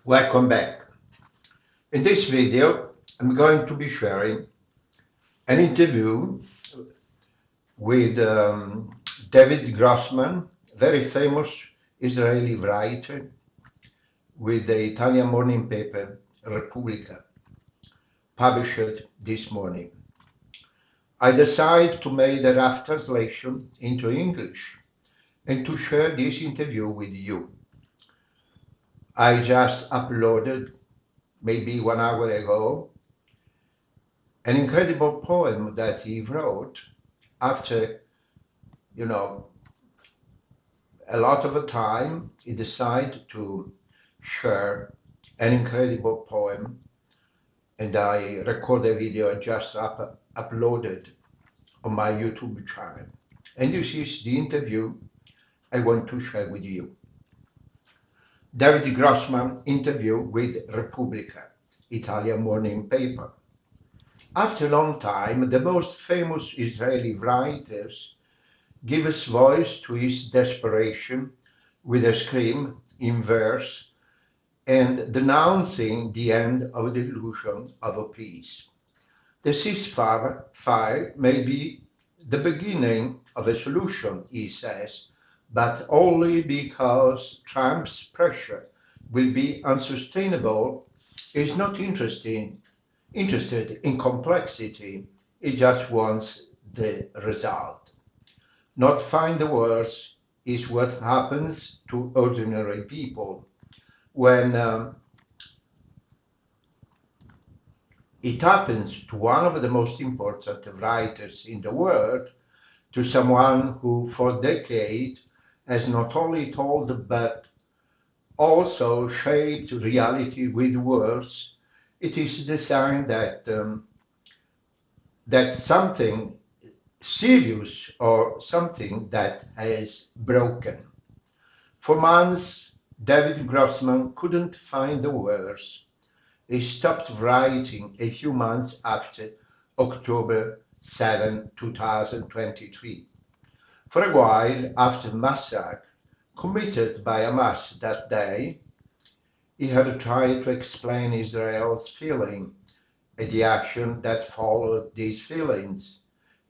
Welcome back. In this video, I'm going to be sharing an interview with David Grossman, very famous Israeli writer with the Italian morning paper Repubblica, published this morning. I decided to make the rough translation into English and to share this interview with you. I just uploaded, maybe 1 hour ago, an incredible poem that he wrote after, a lot of time. He decided to share an incredible poem, and I recorded a video just uploaded on my YouTube channel. And this is the interview I want to share with you. David Grossman interview with Repubblica, Italian morning paper. After a long time, the most famous Israeli writers give us voice to his desperation with a scream in verse and denouncing the end of the illusion of a peace. The ceasefire may be the beginning of a solution, he says, but only because Trump's pressure will be unsustainable. He's not interested in complexity. He just wants the result. Not find the words is what happens to ordinary people when it happens to one of the most important writers in the world, to someone who for decades has not only told but also shaped reality with words. It is the sign that something serious or something that has broken. For months, David Grossman couldn't find the words. He stopped writing a few months after October 7, 2023. For a while after massacre committed by Hamas that day, he had tried to explain Israel's feeling and the action that followed these feelings.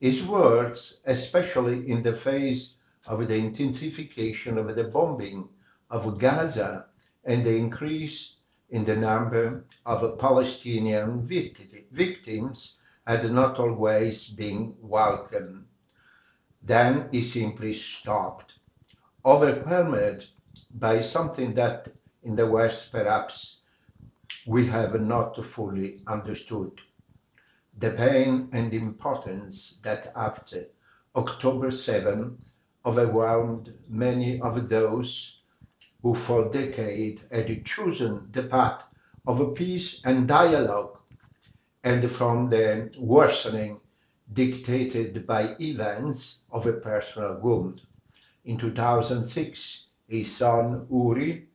His words, especially in the face of the intensification of the bombing of Gaza and the increase in the number of Palestinian victims, had not always been welcome. Then he simply stopped, overwhelmed by something that in the West perhaps we have not fully understood. The pain and impotence that after October 7 overwhelmed many of those who for decades had chosen the path of peace and dialogue, and from the worsening dictated by events of a personal wound. In 2006, his son Uri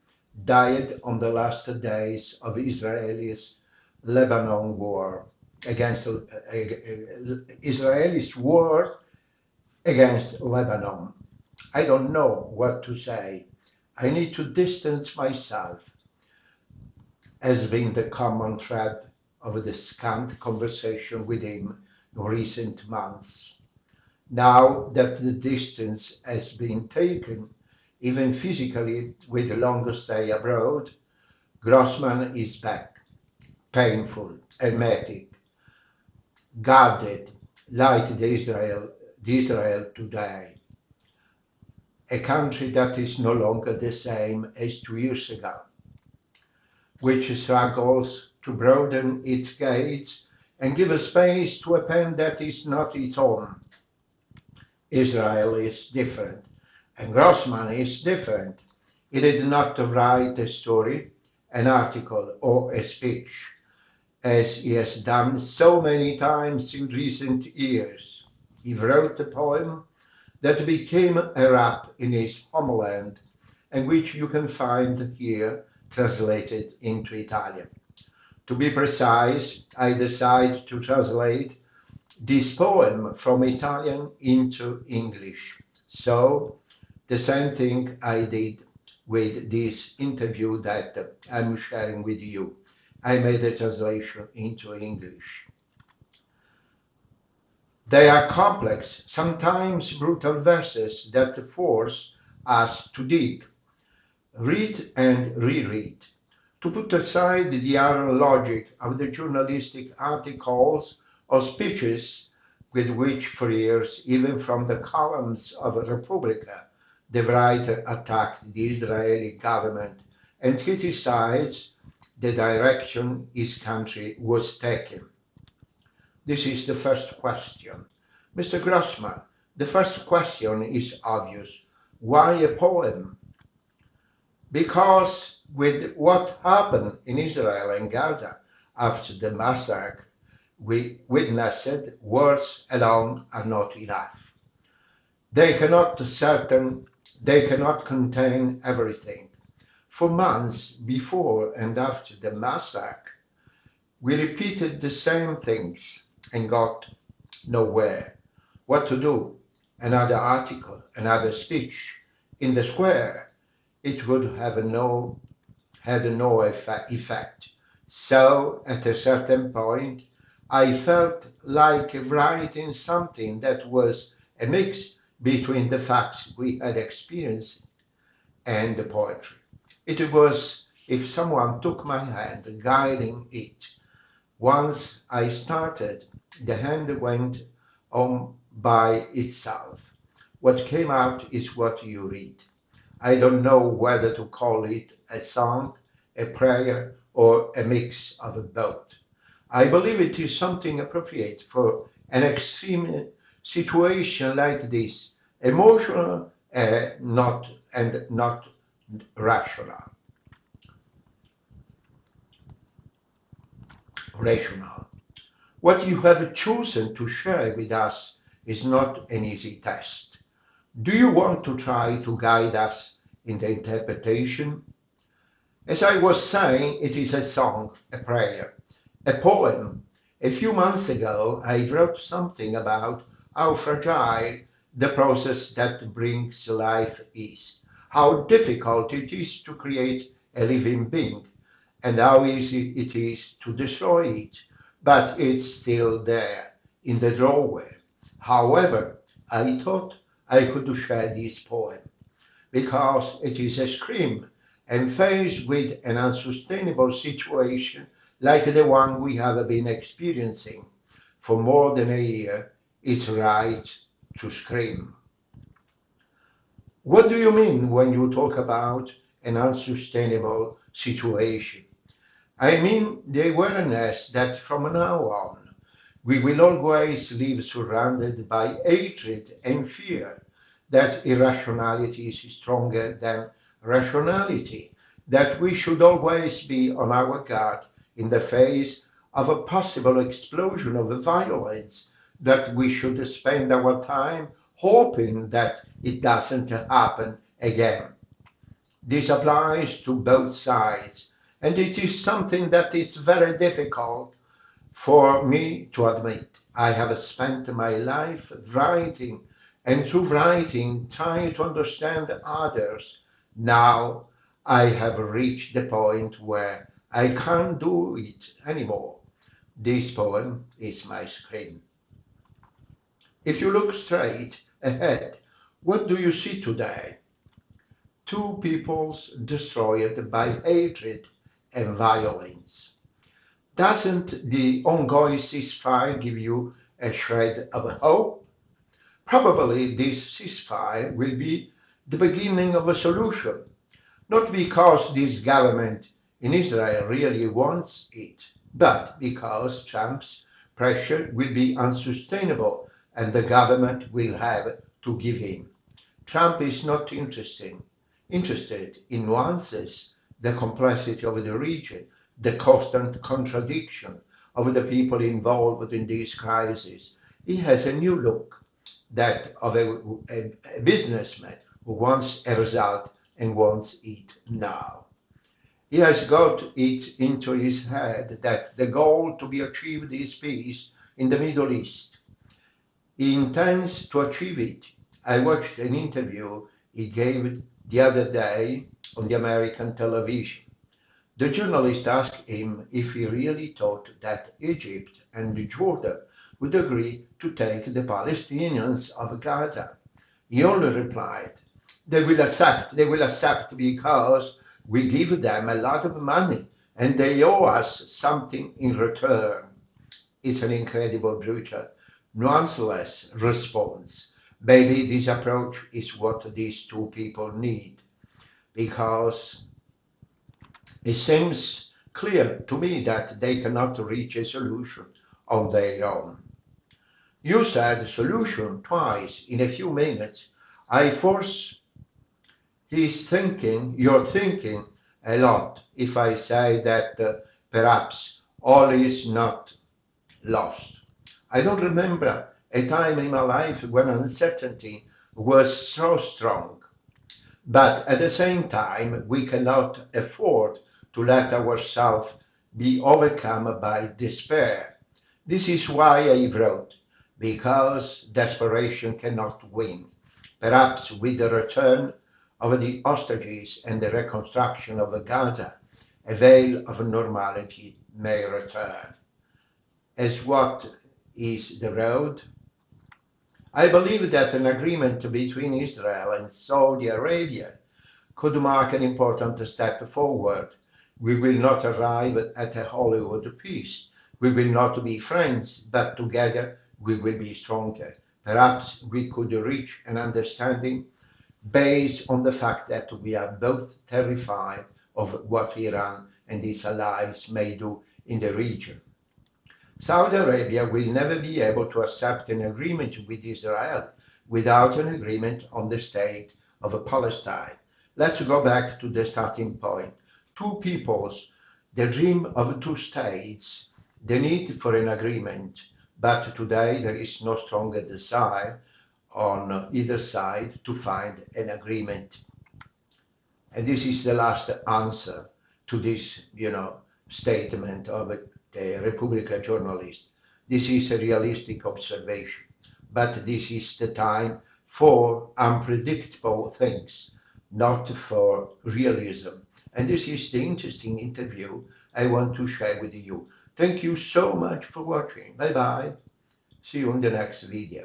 died on the last days of Israel's Lebanon war against Israel's war against Lebanon. I don't know what to say. I need to distance myself, has been the common thread of the scant conversation with him in recent months. Now that the distance has been taken, even physically with a long stay abroad, Grossman is back, painful, hermetic, guarded, like the Israel today. A country that is no longer the same as 2 years ago, which struggles to broaden its gates and give a space to a pen that is not its own. Israel is different, and Grossman is different. He did not write a story, an article, or a speech, as he has done so many times in recent years. He wrote a poem that became a rap in his homeland, and which you can find here translated into Italian. To be precise, I decided to translate this poem from Italian into English. So, the same thing I did with this interview that I'm sharing with you. I made a translation into English. They are complex, sometimes brutal verses that force us to dig, read and reread, to put aside the iron logic of the journalistic articles or speeches with which for years, even from the columns of Repubblica, the writer attacked the Israeli government and criticized the direction his country was taking. This is the first question. Mr. Grossman, the first question is obvious. Why a poem? Because with what happened in Israel and Gaza after the massacre, we witnessed words alone are not enough. They cannot contain everything. For months before and after the massacre, we repeated the same things and got nowhere. What to do? Another article, another speech in the square. It would have had no effect. So at a certain point, I felt like writing something that was a mix between the facts we had experienced and the poetry. It was if someone took my hand, guiding it. Once I started, the hand went on by itself. What came out is what you read. I don't know whether to call it a song, a prayer, or a mix of both. I believe it is something appropriate for an extreme situation like this, emotional, not rational. What you have chosen to share with us is not an easy test. Do you want to try to guide us in the interpretation? As I was saying, it is a song, a prayer, a poem. A few months ago, I wrote something about how fragile the process that brings life is, how difficult it is to create a living being, and how easy it is to destroy it, but it's still there in the doorway. However, I thought I could share this poem because it is a scream, and faced with an unsustainable situation like the one we have been experiencing for more than a year, it's right to scream. What do you mean when you talk about an unsustainable situation? I mean the awareness that from now on, we will always live surrounded by hatred and fear, that irrationality is stronger than rationality, that we should always be on our guard in the face of a possible explosion of violence, that we should spend our time hoping that it doesn't happen again. This applies to both sides, and it is something that is very difficult for me to admit. I have spent my life writing, and through writing trying to understand others. Now I have reached the point where I can't do it anymore. This poem is my scream. If you look straight ahead, what do you see today? Two peoples destroyed by hatred and violence. Doesn't the ongoing ceasefire give you a shred of hope? Probably this ceasefire will be the beginning of a solution, not because this government in Israel really wants it, but because Trump's pressure will be unsustainable and the government will have to give in. Trump is not interested in nuances, the complexity of the region, the constant contradiction of the people involved in this crisis. He has a new look, that of a businessman who wants a result and wants it now. He has got it into his head that the goal to be achieved is peace in the Middle East. He intends to achieve it. I watched an interview he gave the other day on the American television. The journalist asked him if he really thought that Egypt and Jordan would agree to take the Palestinians of Gaza. He only replied, they will accept because we give them a lot of money and they owe us something in return. It's an incredible, brutal, nuanceless response. Maybe this approach is what these two people need, because it seems clear to me that they cannot reach a solution on their own. You said solution twice in a few minutes. I force you're thinking a lot if I say that perhaps all is not lost. I don't remember a time in my life when uncertainty was so strong. But at the same time, we cannot afford to let ourselves be overcome by despair. This is why I wrote, because desperation cannot win. Perhaps with the return of the hostages and the reconstruction of Gaza, a veil of normality may return. As what is the road? I believe that an agreement between Israel and Saudi Arabia could mark an important step forward. We will not arrive at a Hollywood peace. We will not be friends, but together we will be stronger. Perhaps we could reach an understanding based on the fact that we are both terrified of what Iran and its allies may do in the region. Saudi Arabia will never be able to accept an agreement with Israel without an agreement on the state of Palestine. Let's go back to the starting point. Two peoples, the dream of two states, the need for an agreement, but today there is no stronger desire on either side to find an agreement. And this is the last answer to this, statement of the Repubblica journalist. This is a realistic observation, but this is the time for unpredictable things, not for realism. And this is the interesting interview I want to share with you. Thank you so much for watching. Bye bye. See you in the next video.